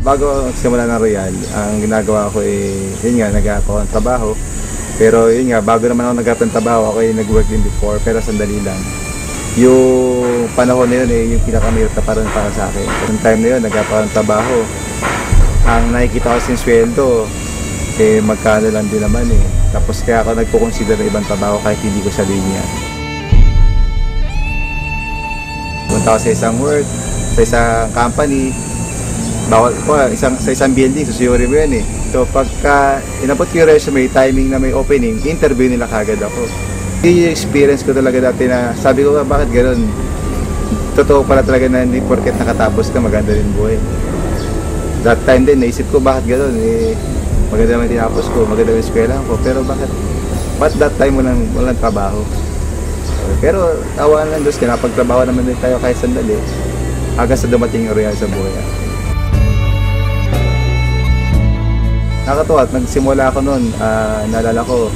Bago simula ng Royal, ang ginagawa ko yun nga, nag-aap ako ng trabaho. Pero yun nga, bago naman ako nag-aap ng trabaho, ako nag-work din before, pero sandali lang. Yung panahon na yun yung pinakamahirap na parang para sa akin. Yung time na yun, nag-aap ako ng trabaho. Ang nakikita ko sin sweldo, magkano lang din naman Tapos kaya ako nagpo-consider ng ibang trabaho kahit hindi ko sa linya. Punta ako sa isang work, sa isang company, bawal ko sa isang building, susuyuri mo yan So pagka inabot ko yung resume, timing na may opening, interview nila kagad ako. Yung experience ko talaga dati na sabi ko bakit gano'n? Totoo pala talaga na hindi porket nakatapos ka maganda rin buhay. That time din naisip ko bakit gano'n maganda naman tinapos ko, maganda yung eskwela ko, pero bakit that time walang trabaho? Pero tawanan lang Diyos, kinapagtrabaho naman din tayo kahit sandali hanggang sa dumating yung Royal sa buhay. Nakatuwa at nagsimula ako noon, naalala ko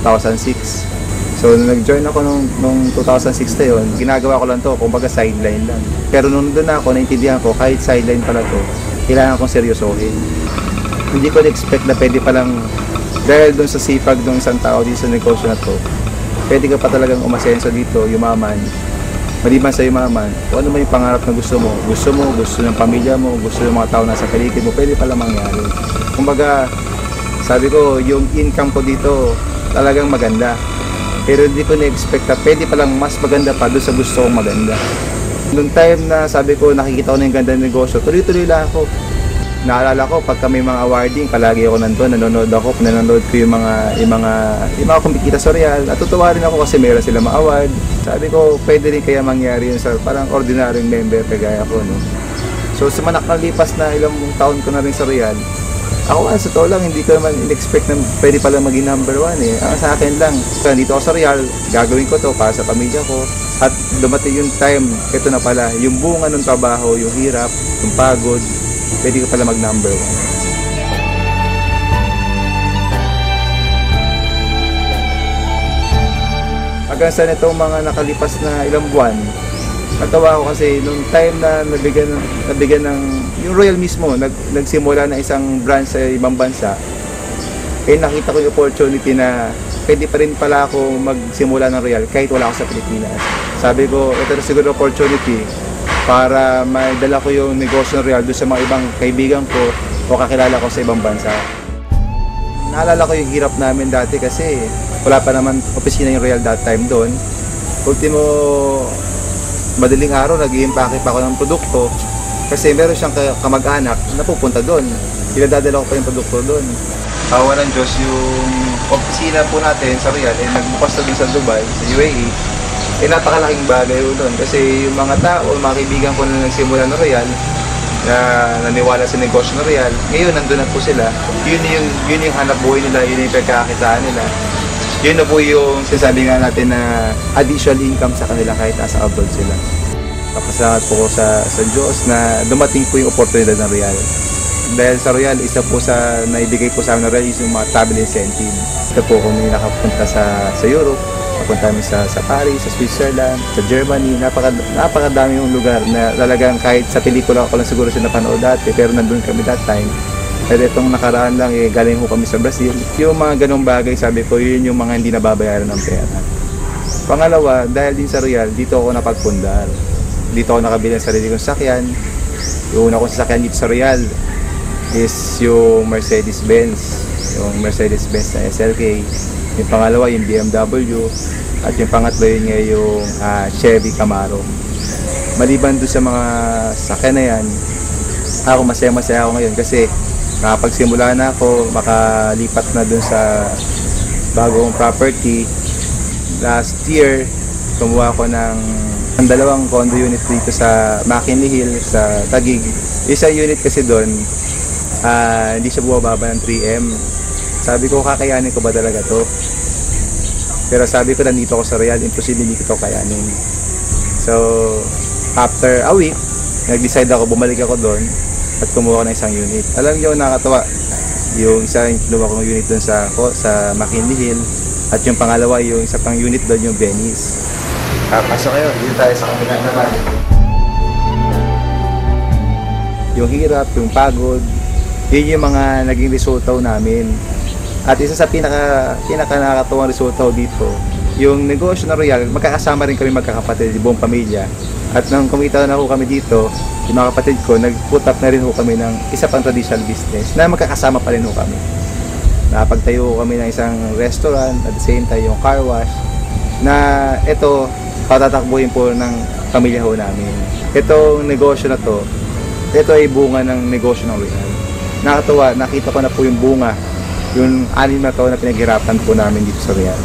2006. So nag-join ako nung 2006 na yun, ginagawa ko lang to, kumbaga sideline lang. Pero nung doon ako, naintindihan ko kahit sideline pala to, kailangan kong seryosohin. Hindi ko na-expect na pwede palang, dahil doon sa sipag ng isang tao dito sa negosyo na to, pwede ka pa talagang umasenso dito, yumaman. Maliban sa yumaman, kung ano man yung pangarap na gusto ng pamilya mo, gusto ng mga tao nasa paligid mo, pwede pala mangyari. Kumbaga, sabi ko, yung income ko dito talagang maganda. Pero hindi ko na-expect na pwede palang mas maganda pa doon sa gusto kong maganda. Noong time na sabi ko, nakikita ko na yung ganda ng negosyo, tuloy-tuloy lang ako. Naalala ko, pagka may mga awarding, palagi ako nandun, nanonood ko yung mga kumikita sa Royal. Natutuwa rin ako kasi meron sila ma-award. Sabi ko, pwede rin kaya mangyari yun sa parang ordinaryong member kagaya ko, no? So, sa nakalipas na ilang taon ko na rin sa Royal, ako sa totoo lang, hindi ko naman in-expect na pwede pala maging number 1 Ang sa akin lang, dito ako sa Royal, gagawin ko to para sa pamilya ko. At dumating yung time, ito na pala, yung bunga ng trabaho, yung hirap, yung pagod, pwede ko pala mag number 1. Hanggang sa nitong mga nakalipas na ilang buwan, natawa ako kasi nung time na nabigyan ng yung Royal mismo, nagsimula na isang branch sa ibang bansa, nakita ko yung opportunity na pwede pa rin pala ako magsimula ng Royal kahit wala ako sa Pilipinas. Sabi ko, ito na siguro opportunity para maidala ko yung negosyo ng Royal doon sa mga ibang kaibigan ko o kakilala ko sa ibang bansa. Naalala ko yung hirap namin dati kasi wala pa naman opisina yung Royal that time doon. Ultimo, madaling araw nag-i-impake pa ako ng produkto kasi meron siyang kamag-anak na pupunta doon. Pinadadala ko pa yung produkto doon. Awa ng Diyos, yung opisina po natin sa Royal nagbukas na doon sa Dubai, sa UAE. Napakalaking bagay doon kasi yung mga tao, mga kaibigan ko na nagsimula ng Royal na naniwala sa negosyo ng Royal, ngayon nandun na po sila. Yun yung hanap buhay nila, yun yung pagkakakitaan nila. Yun na po yung sinasabi nga natin na additional income sa kanila kahit nasa abroad sila. Papasalamat po ko sa Diyos na dumating po yung oportunidad ng Royal. Dahil sa Royal, isa po sa naibigay po sa amin ng Royal is yung mga travel incentive. Ito po kung may nakapunta sa Europe, napunta kami sa Paris, sa Switzerland, sa Germany. Napakadami yung lugar na talagang kahit sa pelikula ko lang siguro siya napanood dati, pero nandun kami that time. Pero itong nakaraan lang, galing ko kami sa Brazil. Yung mga ganong bagay, sabi ko, yun yung mga hindi nababayaran ng pera. Pangalawa, dahil din sa Royal, dito ako napagpundar. Dito ako nakabili ng sarili kong sakyan. Yung una kong sasakyan dito sa Royal is yung Mercedes-Benz. Yung Mercedes-Benz na SLK. Yung pangalawa, yung BMW. At yung pangatlo yun nga yung Chevy Camaro. Maliban doon sa mga sakyan na yan, ako masaya-masaya ako ngayon kasi nakapagsimula na ako, makalipat na dun sa bagong property. Last year, kumuha ko ng dalawang condo unit dito sa McKinley Hill, sa Taguig. Isa unit kasi doon, hindi siya bumababa ng 3M. Sabi ko, kakayanin ko ba talaga to? Pero sabi ko, nandito ako sa Royal, imposible hindi ko to kayanin. So, after a week, nag-decide ako, bumalik ako doon at kumuha ko ng isang unit. Alam niyo, nakakatawa. Yung isa yung kinuha ko ng unit doon sa McKinley Hill at yung pangalawa yung isa pang unit doon yung Venice. Pasok kayo, dito tayo sa kabila naman. yung hirap, yung pagod, yun yung mga naging resulta namin. At isa sa pinaka nakakatuwang resulta dito, yung negosyo na Royal, magkakasama rin kami magkakapatid, buong pamilya. At nang kumita na ho kami dito, yung mga kapatid ko, nag-put up na rin ho kami ng isa pang traditional business na magkakasama pa rin ho kami. Napagtayo ho kami ng isang restaurant, at the same time yung car wash, na ito, patatakbuhin po ng pamilya ho namin. Itong negosyo na to, ito ay bunga ng negosyo ng Royal. Nakakatuwa, nakita ko na po yung bunga, yung 6 na taon na pinaghirapan po namin dito sa Royal.